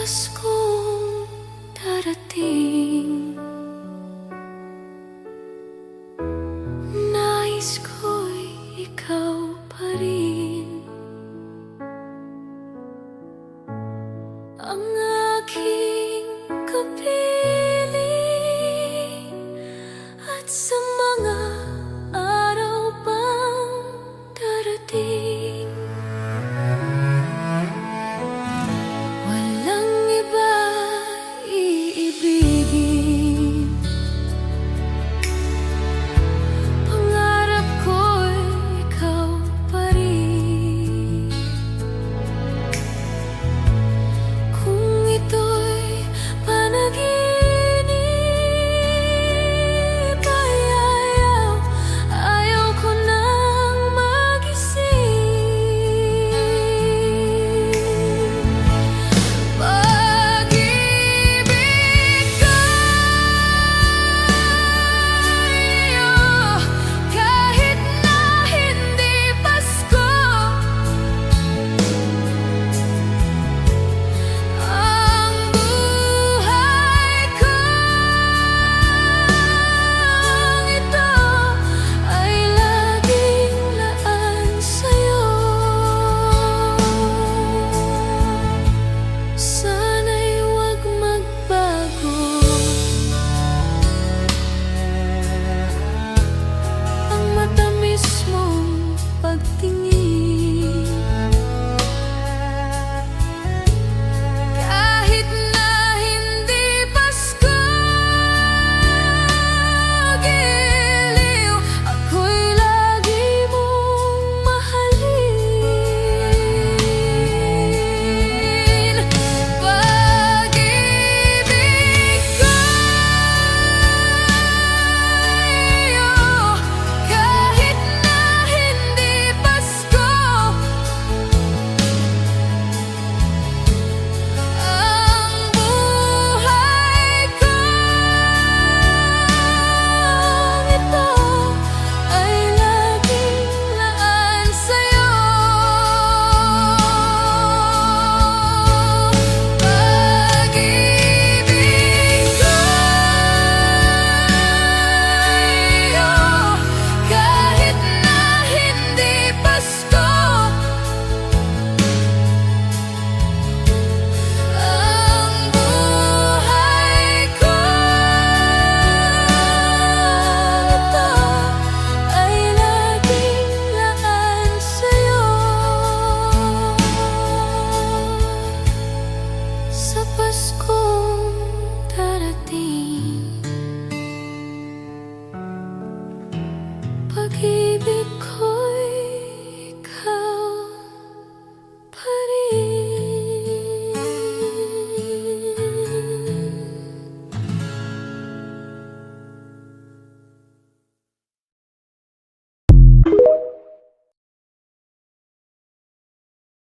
Paskong darating, nais ko'y ikaw pa rin ang aking kapiling, at sa mga araw pang darating, walang iba iibigin. Pangarap ko'y ikaw pa rin. Kung ito'y panaginip ay ayaw ko nang magising. Pag-ibig ko'y kahit na hindi Pasko, ang buhay kong ito ay laging laan sa'yo. Sa